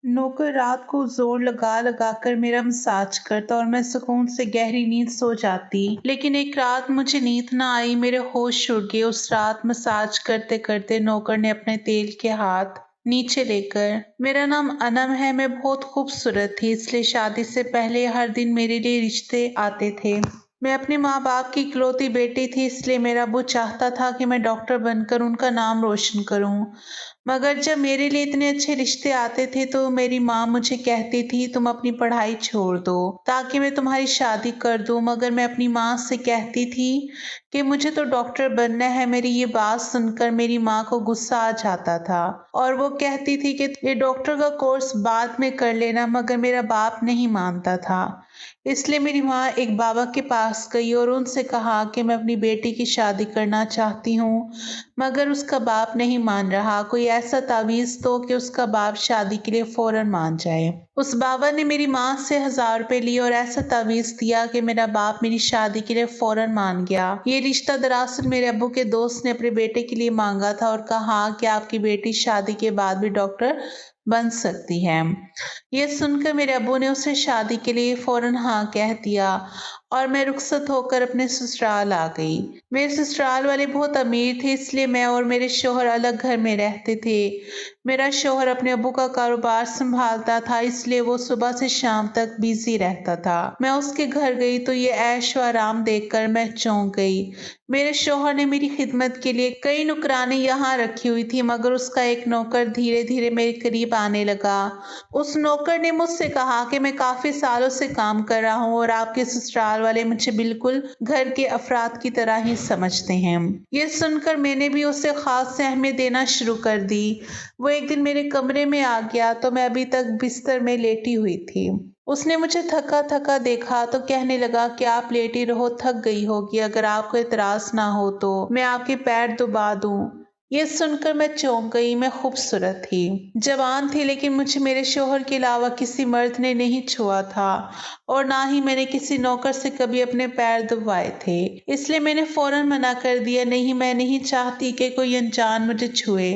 नौकर रात को जोर लगा लगा कर मेरा मसाज करता और मैं सुकून से गहरी नींद सो जाती। लेकिन एक रात मुझे नींद ना आई, मेरे होश उड़ गए। उस रात मसाज करते करते नौकर ने अपने तेल के हाथ नीचे लेकर, मेरा नाम अनम है, मैं बहुत खूबसूरत थी, इसलिए शादी से पहले हर दिन मेरे लिए रिश्ते आते थे। मैं अपने माँ बाप की इकलौती बेटी थी, इसलिए मेरा अब्बू चाहता था कि मैं डॉक्टर बनकर उनका नाम रोशन करूं। मगर जब मेरे लिए इतने अच्छे रिश्ते आते थे तो मेरी माँ मुझे कहती थी तुम अपनी पढ़ाई छोड़ दो ताकि मैं तुम्हारी शादी कर दूं। मगर मैं अपनी माँ से कहती थी कि मुझे तो डॉक्टर बनना है। मेरी ये बात सुनकर मेरी माँ को गुस्सा आ जाता था और वो कहती थी कि ये डॉक्टर का कोर्स बाद में कर लेना। मगर मेरा बाप नहीं मानता था, इसलिए मेरी माँ एक बाबा के पास गई और उनसे कहा कि मैं अपनी बेटी की शादी करना चाहती हूँ। मगर उसका बाप नहीं मान रहा। कोई ऐसा तावीज़ दो कि उसका बाप शादी के लिए फौरन मान जाए। उस बाबा ने मेरी माँ से 1000 रुपए लिए और ऐसा तावीज़ दिया कि मेरा बाप मेरी शादी के लिए फौरन मान गया। ये रिश्ता दरअसल मेरे अब्बू के दोस्त ने अपने बेटे के लिए मांगा था और कहा कि आपकी बेटी शादी के बाद भी डॉक्टर बन सकती है। ये सुनकर मेरे अब्बू ने उसे शादी के लिए फौरन हाँ कह दिया और मैं रुखसत होकर अपने ससुराल आ गई। मेरे ससुराल वाले बहुत अमीर थे, इसलिए मैं और मेरे शौहर अलग घर में रहते थे। मेरा शौहर अपने अब्बू का कारोबार संभालता था, इसलिए वो सुबह से शाम तक बिजी रहता था। मैं उसके घर गई तो ये ऐश व आराम देखकर मैं चौंक गई। मेरे शौहर ने मेरी खिदमत के लिए कई नौकरानी यहाँ रखी हुई थी, मगर उसका एक नौकर धीरे धीरे मेरे करीब आने लगा। उस नौकर ने मुझसे कहा कि मैं काफी सालों से काम कर रहा हूँ और आपके ससुराल वाले मुझे बिल्कुल घर के अफराद की तरह ही समझते हैं। ये सुनकर मैंने भी उसे खास अहमियत देना शुरू कर दी। वो एक दिन मेरे कमरे में आ गया तो मैं अभी तक बिस्तर में लेटी हुई थी। उसने मुझे थका थका देखा तो कहने लगा कि आप लेटी रहो, थक गई होगी, अगर आपको इतराज ना हो तो मैं आपके पैर दबा दूं। ये सुनकर मैं चौंक गई। मैं खूबसूरत थी, जवान थी, लेकिन मुझे मेरे शौहर के अलावा किसी मर्द ने नहीं छुआ था और ना ही मैंने किसी नौकर से कभी अपने पैर दबाए थे। इसलिए मैंने फौरन मना कर दिया, नहीं, मैं नहीं चाहती कि कोई अनजान मुझे छुए।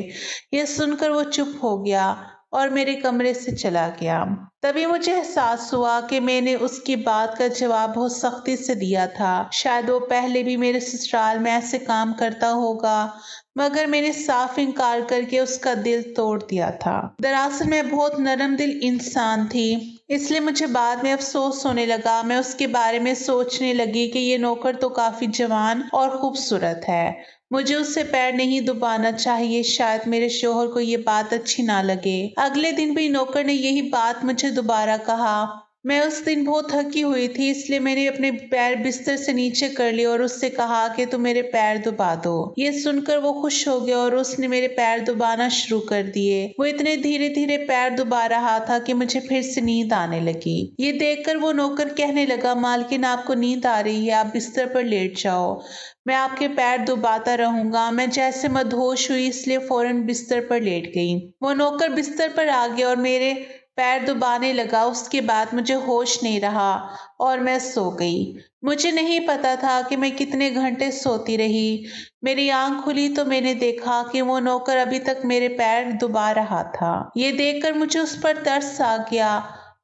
यह सुनकर वो चुप हो गया और मेरे कमरे से चला गया। तभी मुझे एहसास हुआ कि मैंने उसकी बात का जवाब बहुत सख्ती से दिया था। शायद वो पहले भी मेरे ससुराल में ऐसे काम करता होगा, मगर मैंने साफ इनकार करके उसका दिल तोड़ दिया था। दरअसल मैं बहुत नरम दिल इंसान थी, इसलिए मुझे बाद में अफसोस होने लगा। मैं उसके बारे में सोचने लगी कि ये नौकर तो काफी जवान और खूबसूरत है, मुझे उससे पैर नहीं दबाना चाहिए। शायद मेरे शौहर को ये बात अच्छी ना लगे। अगले दिन भी नौकर ने यही बात मुझे दोबारा कहा। मैं उस दिन बहुत थकी हुई थी, इसलिए मैंने अपने पैर बिस्तर से नीचे कर लिए और उससे कहा कि तुम मेरे पैर दबा दो। ये सुनकर वो खुश हो गया और उसने मेरे पैर दबाना शुरू कर दिए। वो इतने धीरे धीरे पैर दबा रहा था कि मुझे फिर से नींद आने लगी। ये देखकर वो नौकर कहने लगा, मालकिन आपको नींद आ रही है, आप बिस्तर पर लेट जाओ, मैं आपके पैर दबाता रहूंगा। मैं जैसे मदहोश हुई, इसलिए फौरन बिस्तर पर लेट गई। वो नौकर बिस्तर पर आ गया और मेरे पैर दबाने लगा। उसके बाद मुझे होश नहीं रहा और मैं सो गई। मुझे नहीं पता था कि मैं कितने घंटे सोती रही। मेरी आंख खुली तो मैंने देखा कि वो नौकर अभी तक मेरे पैर दबा रहा था। ये देखकर मुझे उस पर तरस आ गया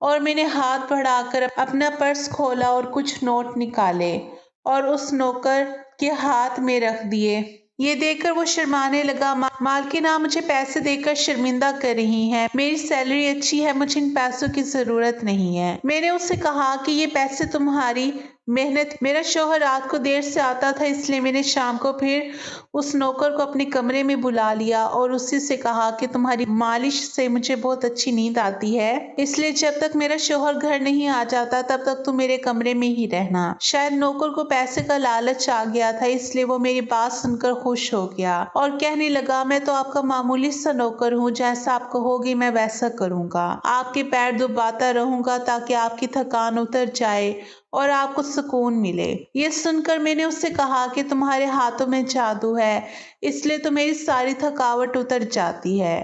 और मैंने हाथ बढ़ाकर अपना पर्स खोला और कुछ नोट निकाले और उस नौकर के हाथ में रख दिए। ये देखकर वो शर्माने लगा। मालकिन आप मुझे पैसे देकर शर्मिंदा कर रही हैं, मेरी सैलरी अच्छी है, मुझे इन पैसों की जरूरत नहीं है। मैंने उससे कहा कि ये पैसे तुम्हारी मेहनत, मेरा शौहर रात को देर से आता था, इसलिए मैंने शाम को फिर उस नौकर को अपने कमरे में बुला लिया और उसी से कहा कि तुम्हारी मालिश से मुझे बहुत अच्छी नींद आती है, इसलिए जब तक मेरा शौहर घर नहीं आ जाता तब तक तुम मेरे कमरे में ही रहना। शायद नौकर को पैसे का लालच आ गया था, इसलिए वो मेरी बात सुनकर खुश हो गया और कहने लगा, मैं तो आपका मामूली सा नौकर हूँ, जैसा आप कहोगी मैं वैसा करूँगा। आपके पैर दबाता रहूंगा ताकि आपकी थकान उतर जाए और आपको सुकून मिले। ये सुनकर मैंने उससे कहा कि तुम्हारे हाथों में जादू है, इसलिए तो मेरी सारी थकावट उतर जाती है।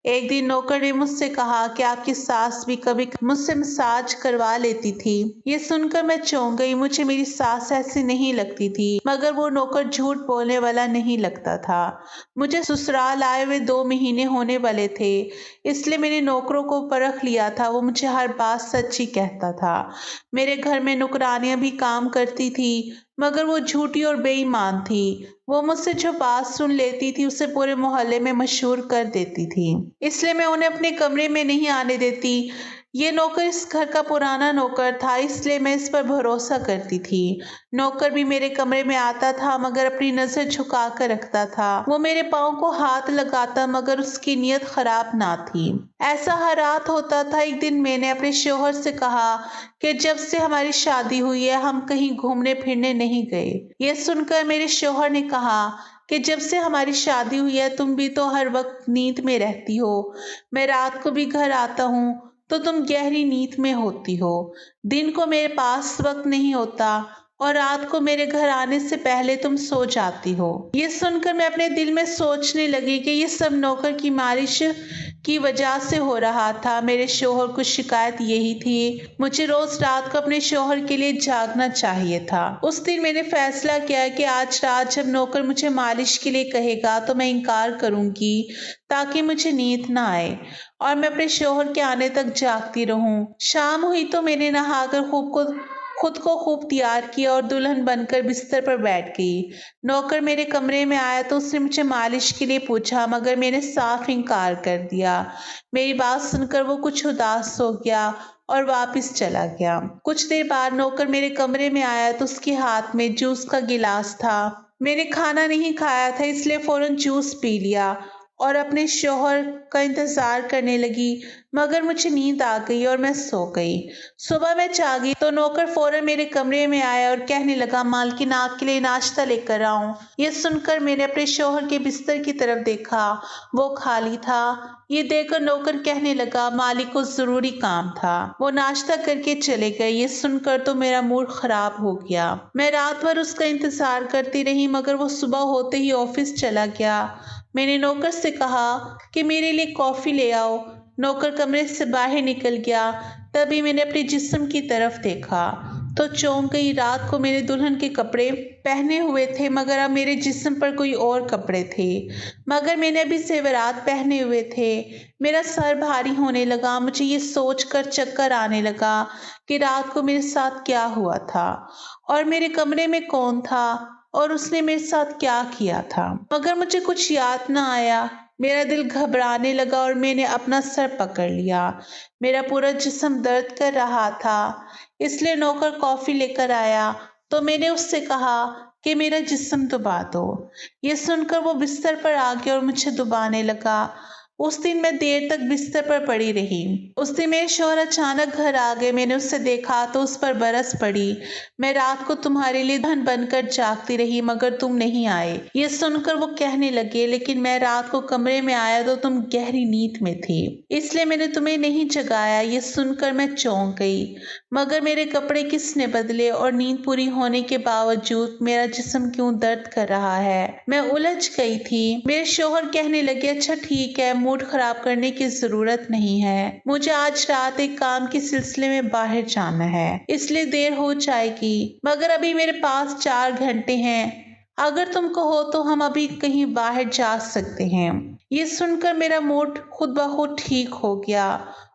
एक दिन नौकर ने मुझसे कहा कि आपकी सास भी कभी मुझसे मसाज करवा लेती थी। ये सुनकर मैं चौंक गई। मुझे मेरी सास ऐसी नहीं लगती थी, मगर वो नौकर झूठ बोलने वाला नहीं लगता था। मुझे ससुराल आए हुए 2 महीने होने वाले थे, इसलिए मैंने नौकरों को परख लिया था। वो मुझे हर बात सच ही कहता था। मेरे घर में नौकरानियां भी काम करती थी, मगर वो झूठी और बेईमान थी। वो मुझसे जो बात सुन लेती थी उसे पूरे मोहल्ले में मशहूर कर देती थी, इसलिए मैं उन्हें अपने कमरे में नहीं आने देती। ये नौकर इस घर का पुराना नौकर था, इसलिए मैं इस पर भरोसा करती थी। नौकर भी मेरे कमरे में आता था, मगर अपनी नजर झुका कर रखता था। वो मेरे पाँव को हाथ लगाता, मगर उसकी नीयत खराब ना थी। ऐसा हर रात होता था। एक दिन मैंने अपने शोहर से कहा कि जब से हमारी शादी हुई है हम कहीं घूमने फिरने नहीं गए। ये सुनकर मेरे शोहर ने कहा कि जब से हमारी शादी हुई है तुम भी तो हर वक्त नींद में रहती हो। मैं रात को भी घर आता हूँ तो तुम गहरी नींद में होती हो। दिन को मेरे पास वक्त नहीं होता और रात को मेरे घर आने से पहले तुम सो जाती हो। ये सुनकर मैं अपने दिल में सोचने लगी कि ये सब नौकर की मालिश की वजह से हो रहा था। मेरे शोहर की शिकायत यही थी। मुझे रोज रात को अपने शोहर के लिए जागना चाहिए था। उस दिन मैंने फैसला किया कि आज रात जब नौकर मुझे मालिश के लिए कहेगा तो मैं इनकार करूंगी, ताकि मुझे नींद ना आए और मैं अपने शोहर के आने तक जागती रहूं। शाम हुई तो मैंने नहाकर खुद को खूब तैयार किया और दुल्हन बनकर बिस्तर पर बैठ गई। नौकर मेरे कमरे में आया तो उसने मुझे मालिश के लिए पूछा, मगर मैंने साफ इनकार कर दिया। मेरी बात सुनकर वो कुछ उदास हो गया और वापस चला गया। कुछ देर बाद नौकर मेरे कमरे में आया तो उसके हाथ में जूस का गिलास था। मैंने खाना नहीं खाया था, इसलिए फौरन जूस पी लिया और अपने शोहर का इंतजार करने लगी, मगर मुझे नींद आ गई और मैं सो गई। सुबह मैं जागी तो नौकर फौरन मेरे कमरे में आया और कहने लगा, मालकिन आपके लिए नाश्ता लेकर आऊं। यह सुनकर मैंने अपने शोहर के बिस्तर की तरफ देखा, वो खाली था। ये देखकर नौकर कहने लगा, मालिक को जरूरी काम था, वो नाश्ता करके चले गए। ये सुनकर तो मेरा मूड खराब हो गया। मैं रात भर उसका इंतजार करती रही, मगर वो सुबह होते ही ऑफिस चला गया। मैंने नौकर से कहा कि मेरे लिए कॉफी ले आओ। नौकर कमरे से बाहर निकल गया। तभी मैंने अपने जिस्म की तरफ देखा तो चौंक गई। रात को मेरे दुल्हन के कपड़े पहने हुए थे, मगर अब मेरे जिस्म पर कोई और कपड़े थे। मगर मैंने अभी जेवरात पहने हुए थे। मेरा सर भारी होने लगा। मुझे ये सोचकर चक्कर आने लगा कि रात को मेरे साथ क्या हुआ था और मेरे कमरे में कौन था और उसने मेरे साथ क्या किया था। मगर मुझे कुछ याद न आया। मेरा दिल घबराने लगा और मैंने अपना सर पकड़ लिया। मेरा पूरा जिस्म दर्द कर रहा था, इसलिए नौकर कॉफी लेकर आया तो मैंने उससे कहा कि मेरा जिस्म दबा दो। ये सुनकर वो बिस्तर पर आ गया और मुझे दबाने लगा। उस दिन मैं देर तक बिस्तर पर पड़ी रही। उस दिन मेरे शौहर अचानक घर आ गए। मैंने उससे देखा तो उस पर बरस पड़ी। मैं रात को तुम्हारे लिए धन बनकर जागती रही, मगर तुम नहीं आए। ये सुनकर वो कहने लगे, लेकिन मैं रात को कमरे में आया तो तुम गहरी नींद में थी, इसलिए मैंने तुम्हें नहीं जगाया। ये सुनकर मैं चौंक गई। मगर मेरे कपड़े किसने बदले और नींद पूरी होने के बावजूद मेरा जिस्म क्यों दर्द कर रहा है? मैं उलझ गई थी। मेरे शौहर कहने लगे, अच्छा ठीक है, मूड खराब करने की जरूरत नहीं है। मुझे आज रात एक काम के सिलसिले में बाहर जाना है, इसलिए देर हो जाएगी, मगर अभी मेरे पास 4 घंटे हैं। अगर तुम कहो तो हम अभी कहीं बाहर जा सकते हैं। ये सुनकर मेरा मूड खुद ब खुद ठीक हो गया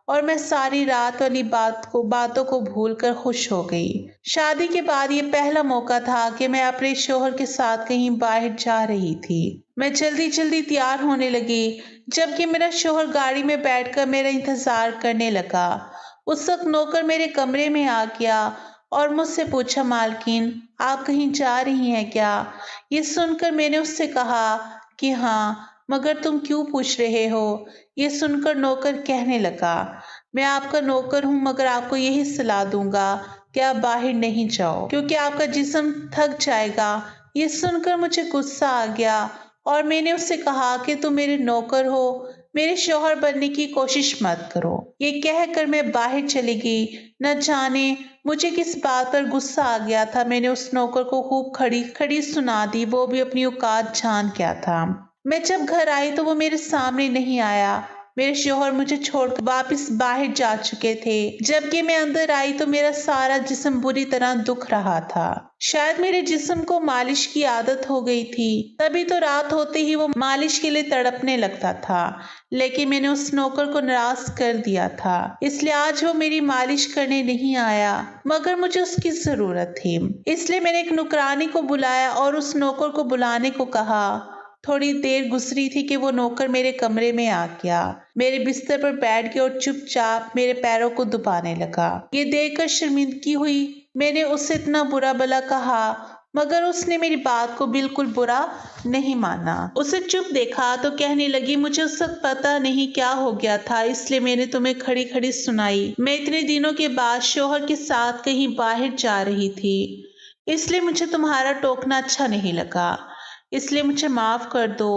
और मैं सारी रात वाली बातों को भूलकर खुश हो गई। शादी के बाद ये पहला मौका था कि मैं अपने शौहर के साथ कहीं बाहर जा रही थी। मैं जल्दी जल्दी तैयार होने लगी, जबकि मेरा शौहर गाड़ी में बैठकर मेरा इंतजार करने लगा। उस वक्त नौकर मेरे कमरे में आ गया और मुझसे पूछा, मालकिन आप कहीं जा रही हैं क्या? ये सुनकर मैंने उससे कहा कि हाँ, मगर तुम क्यों पूछ रहे हो? ये सुनकर नौकर कहने लगा, मैं आपका नौकर हूँ, मगर आपको यही सलाह दूंगा कि आप बाहर नहीं जाओ, क्योंकि आपका जिस्म थक जाएगा। ये सुनकर मुझे गुस्सा आ गया और मैंने उससे कहा कि तुम मेरे नौकर हो, मेरे शौहर बनने की कोशिश मत करो। ये कहकर मैं बाहर चली गई। न जाने मुझे किस बात पर गुस्सा आ गया था। मैंने उस नौकर को खूब खड़ी खड़ी सुना दी, वो भी अपनी औकात जान गया था। मैं जब घर आई तो वो मेरे सामने नहीं आया। मेरे शौहर मुझे छोड़कर वापस बाहर जा चुके थे। जबकि मैं अंदर आई तो मेरा सारा जिस्म बुरी तरह दुख रहा था। शायद मेरे जिस्म को मालिश की आदत हो गई थी, तभी तो रात होते ही वो मालिश के लिए तड़पने लगता था। लेकिन मैंने उस नौकर को नाराज कर दिया था, इसलिए आज वो मेरी मालिश करने नहीं आया, मगर मुझे उसकी जरूरत थी। इसलिए मैंने एक नुकरानी को बुलाया और उस नौकर को बुलाने को कहा। थोड़ी देर गुजरी थी कि वो नौकर मेरे कमरे में आ गया, मेरे बिस्तर पर बैठ गया और चुपचाप मेरे पैरों को दबाने लगा। ये देखकर शर्मिंदगी हुई। मैंने उससे इतना बुरा भला कहा, मगर उसने मेरी बात को बिल्कुल बुरा नहीं माना। उसे चुप देखा तो कहने लगी, मुझे उस वक्त पता नहीं क्या हो गया था, इसलिए मैंने तुम्हें खड़ी खड़ी सुनाई। मैं इतने दिनों के बाद शौहर के साथ कहीं बाहर जा रही थी, इसलिए मुझे तुम्हारा टोकना अच्छा नहीं लगा, इसलिए मुझे माफ कर दो।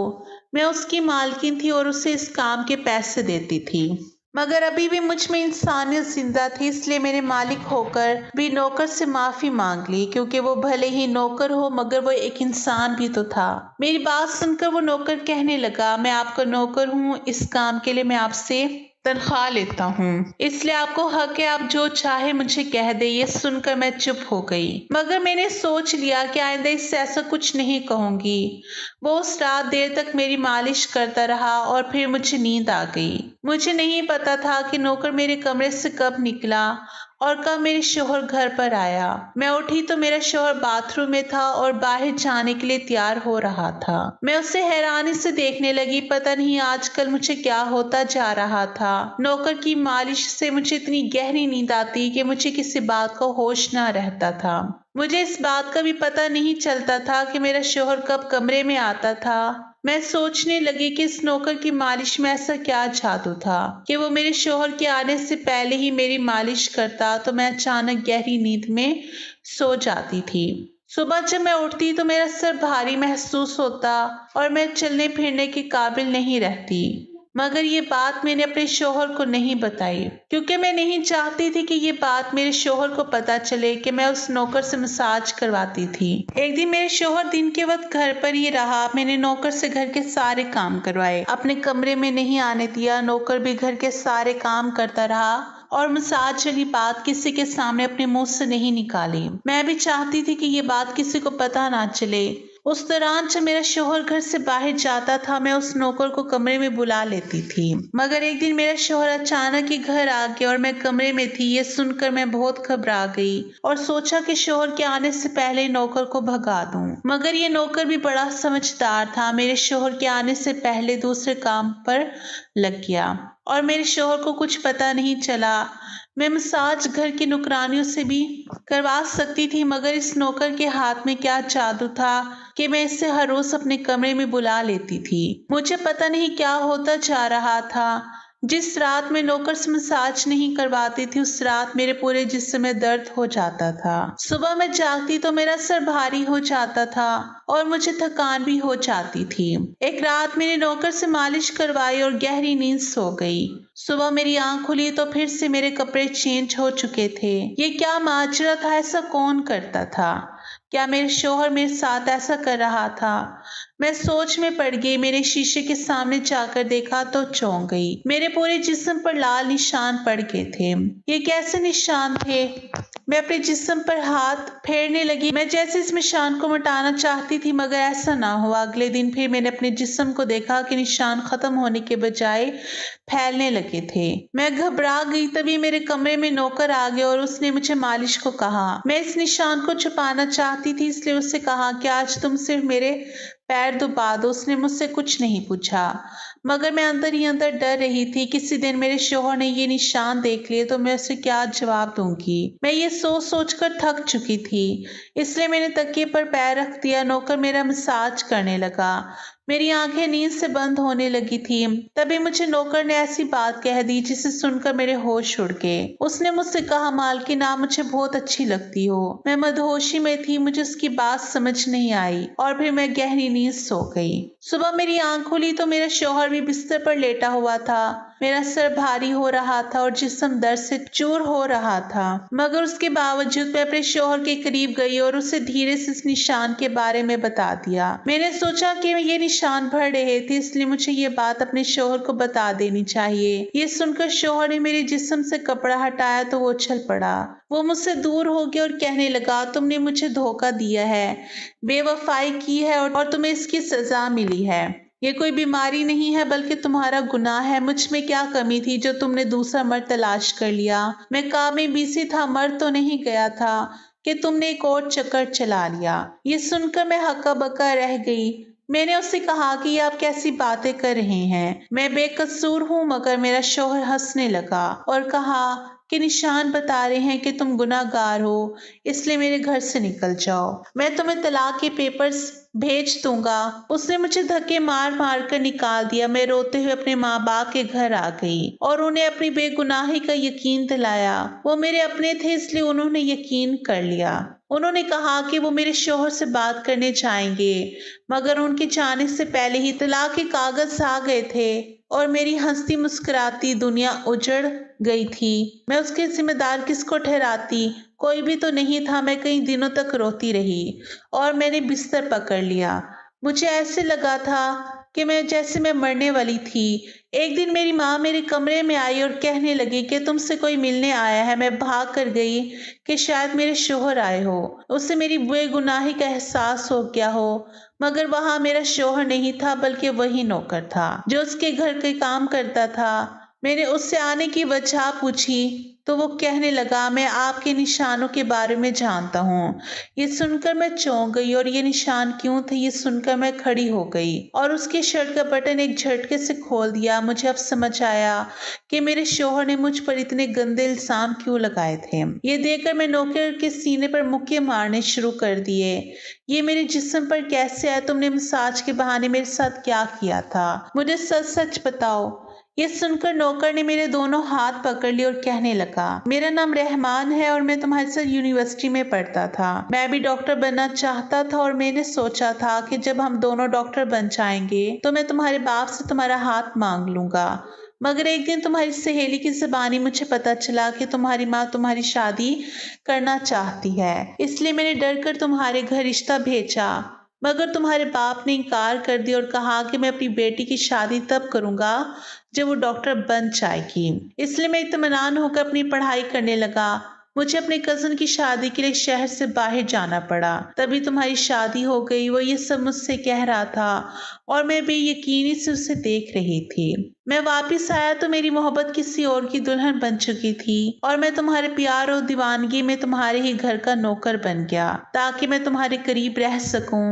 मैं उसकी मालकिन थी और उसे इस काम के पैसे देती थी, मगर अभी भी मुझ में इंसानियत जिंदा थी, इसलिए मेरे मालिक होकर भी नौकर से माफी मांग ली, क्योंकि वो भले ही नौकर हो मगर वो एक इंसान भी तो था। मेरी बात सुनकर वो नौकर कहने लगा, मैं आपका नौकर हूँ, इस काम के लिए मैं आपसे तनख्वाह लेता हूँ, इसलिए आपको हक है आप जो चाहे मुझे कह दे। ये सुनकर मैं चुप हो गई, मगर मैंने सोच लिया कि आइंदा इससे ऐसा कुछ नहीं कहूंगी। वो उस रात देर तक मेरी मालिश करता रहा और फिर मुझे नींद आ गई। मुझे नहीं पता था कि नौकर मेरे कमरे से कब निकला और कब मेरे शौहर घर पर आया। मैं उठी तो मेरा शौहर बाथरूम में था और बाहर जाने के लिए तैयार हो रहा था। मैं उसे हैरानी से देखने लगी। पता नहीं आजकल मुझे क्या होता जा रहा था। नौकर की मालिश से मुझे इतनी गहरी नींद आती कि मुझे किसी बात का होश ना रहता था। मुझे इस बात का भी पता नहीं चलता था कि मेरा शौहर कब कमरे में आता था। मैं सोचने लगी कि इस नौकर की मालिश में ऐसा क्या जादू था कि वो मेरे शौहर के आने से पहले ही मेरी मालिश करता, तो मैं अचानक गहरी नींद में सो जाती थी। सुबह जब मैं उठती तो मेरा सर भारी महसूस होता और मैं चलने फिरने के काबिल नहीं रहती। मगर ये बात मैंने अपने शौहर को नहीं बताई, क्योंकि मैं नहीं चाहती थी कि ये बात मेरे शौहर को पता चले कि मैं उस नौकर से मसाज करवाती थी। एक दिन मेरे शौहर दिन के वक्त घर पर ही रहा। मैंने नौकर से घर के सारे काम करवाए, अपने कमरे में नहीं आने दिया। नौकर भी घर के सारे काम करता रहा और मसाज वाली बात किसी के सामने अपने मुंह से नहीं निकाली। मैं भी चाहती थी कि ये बात किसी को पता ना चले। उस दौरान जब मेरा शौहर घर से बाहर जाता था, मैं उस नौकर को कमरे में बुला लेती थी। मगर एक दिन मेरा शौहर अचानक ही घर आ गया और मैं कमरे में थी। ये सुनकर मैं बहुत घबरा गई और सोचा कि शौहर के आने से पहले नौकर को भगा दूं। मगर ये नौकर भी बड़ा समझदार था। मेरे शौहर के आने से पहले दूसरे काम पर लग गया और मेरे शौहर को कुछ पता नहीं चला। मैं मसाज घर की नौकरानियों से भी करवा सकती थी, मगर इस नौकर के हाथ में क्या जादू था कि मैं इसे हर रोज अपने कमरे में बुला लेती थी। मुझे पता नहीं क्या होता जा रहा था। जिस रात में नौकर से मसाज नहीं करवाती थी, उस रात मेरे पूरे जिस्म में दर्द हो जाता था। सुबह मैं जागती तो मेरा सर भारी हो जाता था और मुझे थकान भी हो जाती थी। एक रात मैंने नौकर से मालिश करवाई और गहरी नींद सो गई। सुबह मेरी आंख खुली तो फिर से मेरे कपड़े चेंज हो चुके थे। ये क्या माजरा था? ऐसा कौन करता था? क्या मेरे शौहर मेरे साथ ऐसा कर रहा था? मैं सोच में पड़ गई। मेरे शीशे के सामने जाकर देखा तो चौंक गई। मेरे पूरे जिस्म पर लाल निशान पड़ गए थे। ये कैसे निशान थे? मैं अपने जिस्म पर हाथ फेरने लगी। मैं जैसे इस निशान को मिटाना चाहती थी, मगर ऐसा ना हुआ। अगले दिन फिर मैंने अपने जिस्म को देखा कि निशान खत्म होने के बजाय फैलने लगे थे। मैं घबरा गई। तभी मेरे कमरे में नौकर आ गया और उसने मुझे मालिश को कहा। मैं इस निशान को छुपाना चाहती थी, इसलिए उससे कहा कि आज तुम सिर्फ मेरे पैर दबा दो। उसने मुझसे कुछ नहीं पूछा, मगर मैं अंदर ही अंदर डर रही थी। किसी दिन मेरे शौहर ने ये निशान देख लिए तो मैं उसे क्या जवाब दूंगी। मैं ये सोच सोच कर थक चुकी थी, इसलिए मैंने तकिए पर पैर रख दिया। नौकर मेरा मसाज करने लगा। मेरी आंखें नींद से बंद होने लगी थी। तभी मुझे नौकर ने ऐसी बात कह दी जिसे सुनकर मेरे होश उड़ गए। उसने मुझसे कहा, मालकिन आप मुझे बहुत अच्छी लगती हो। मैं मदहोशी में थी, मुझे उसकी बात समझ नहीं आई और फिर मैं गहरी नींद सो गई। सुबह मेरी आंख खुली तो मेरा शौहर भी बिस्तर पर लेटा हुआ था। मेरा सर भारी हो रहा था और जिस्म दर्द से चूर हो रहा था, मगर उसके बावजूद मैं अपने शौहर के करीब गई और उसे धीरे से इस निशान के बारे में बता दिया। मैंने सोचा कि ये निशान बढ़ रहे थे, इसलिए मुझे ये बात अपने शौहर को बता देनी चाहिए। ये सुनकर शौहर ने मेरे जिस्म से कपड़ा हटाया तो वो उछल पड़ा। वो मुझसे दूर हो गया और कहने लगा, तुमने मुझे धोखा दिया है, बेवफाई की है और तुम्हें इसकी सजा मिली है। ये कोई बीमारी नहीं है बल्कि तुम्हारा गुनाह है। मुझ में क्या कमी थी जो तुमने दूसरा मर्द तलाश कर लिया? मैं काम में बिजी था, मर तो नहीं गया था कि तुमने एक और चक्कर चला लिया। ये सुनकर मैं हक्का बक्का रह गई। मैंने उससे कहा कि ये आप कैसी बातें कर रहे हैं, मैं बेकसूर हूँ। मगर मेरा शौहर हंसने लगा और कहा कि निशान बता रहे हैं कि तुम गुनाहगार हो, इसलिए मेरे घर से निकल जाओ, मैं तुम्हें तलाक के पेपर्स भेज दूंगा। उसने मुझे धक्के मार मार कर निकाल दिया। मैं रोते हुए अपने माँ बाप के घर आ गई और उन्हें अपनी बेगुनाही का यकीन दिलाया। वो मेरे अपने थे, इसलिए उन्होंने यकीन कर लिया। उन्होंने कहा कि वो मेरे शौहर से बात करने जाएंगे, मगर उनके जाने से पहले ही तलाक के कागज आ गए थे और मेरी हंसती मुस्कुराती दुनिया उजड़ गई थी। मैं उसके जिम्मेदार किसको ठहराती? कोई भी तो नहीं था। मैं कई दिनों तक रोती रही और मैंने बिस्तर पकड़ लिया। मुझे ऐसे लगा था कि मैं मरने वाली थी। एक दिन मेरी माँ मेरे कमरे में आई और कहने लगी कि तुमसे कोई मिलने आया है। मैं भाग कर गई कि शायद मेरे शौहर आए हो, उसे मेरी बेगुनाही का एहसास हो गया हो। मगर वहां मेरा शौहर नहीं था बल्कि वही नौकर था जो उसके घर के काम करता था। मैंने उससे आने की वजह पूछी तो वो कहने लगा, मैं आपके निशानों के बारे में जानता हूँ। ये सुनकर मैं चौंक गई और ये निशान क्यों थे ये सुनकर मैं खड़ी हो गई और उसके शर्ट का बटन एक झटके से खोल दिया। मुझे अब समझ आया कि मेरे शौहर ने मुझ पर इतने गंदे इल्जाम क्यों लगाए थे। ये देखकर मैं नौकर के सीने पर मुक्के मारने शुरू कर दिए। ये मेरे जिस्म पर कैसे आया? तुमने मसाज के बहाने मेरे साथ क्या किया था? मुझे सच सच बताओ। ये सुनकर नौकर ने मेरे दोनों हाथ पकड़ लिए और कहने लगा, मेरा नाम रहमान है और मैं तुम्हारे साथ यूनिवर्सिटी में पढ़ता था। मैं भी डॉक्टर बनना चाहता था और मैंने सोचा था कि जब हम दोनों डॉक्टर बन जाएंगे तो मैं तुम्हारे बाप से तुम्हारा हाथ मांग लूंगा। मगर एक दिन तुम्हारी सहेली की ज़बानी मुझे पता चला कि तुम्हारी माँ तुम्हारी शादी करना चाहती है, इसलिए मैंने डर कर तुम्हारे घर रिश्ता भेजा। मगर तुम्हारे बाप ने इनकार कर दिया और कहा कि मैं अपनी बेटी की शादी तब करूंगा जब वो डॉक्टर बन जाएगी। इसलिए मैं इत्मीनान होकर अपनी पढ़ाई करने लगा। मुझे अपने कजन की शादी के लिए शहर से बाहर जाना पड़ा। तभी तुम्हारी शादी हो गई। वो ये सब मुझसे कह रहा था और मैं बेयकीनी से उसे देख रही थी। मैं वापस आया तो मेरी मोहब्बत किसी और की दुल्हन बन चुकी थी और मैं तुम्हारे प्यार और दीवानगी में तुम्हारे ही घर का नौकर बन गया ताकि मैं तुम्हारे करीब रह सकूं।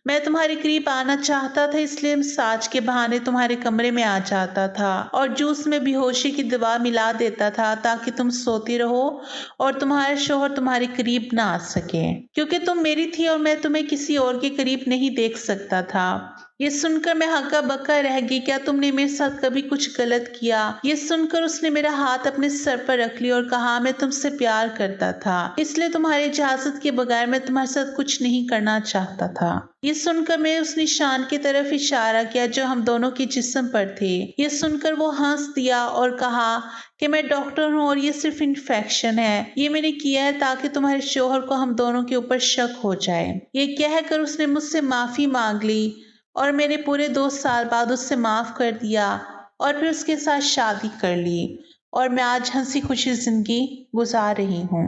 मैं तुम्हारे करीब आना चाहता था, इसलिए मसाज के बहाने तुम्हारे कमरे में आ जाता था और जूस में बेहोशी की दवा मिला देता था ताकि तुम सोती रहो और तुम्हारे शौहर तुम्हारे करीब ना आ सके, क्योंकि तुम मेरी थी और मैं तुम्हें किसी और के करीब नहीं देख सकता था। ये सुनकर मैं हक्का बक्का रह गई। क्या तुमने मेरे साथ कभी कुछ गलत किया? ये सुनकर उसने मेरा हाथ अपने सर पर रख लिया और कहा, मैं तुमसे प्यार करता था, इसलिए तुम्हारी इजाजत के बगैर मैं तुम्हारे साथ कुछ नहीं करना चाहता था। ये सुनकर मैं उस निशान की तरफ इशारा किया जो हम दोनों के जिस्म पर थे। ये सुनकर वो हंस दिया और कहा कि मैं डॉक्टर हूँ और ये सिर्फ इन्फेक्शन है। ये मैंने किया है ताकि तुम्हारे शौहर को हम दोनों के ऊपर शक हो जाए। ये कहकर उसने मुझसे माफी मांग ली और मैंने पूरे 2 साल बाद उससे माफ कर दिया और फिर उसके साथ शादी कर ली और मैं आज हंसी खुशी जिंदगी गुजार रही हूँ।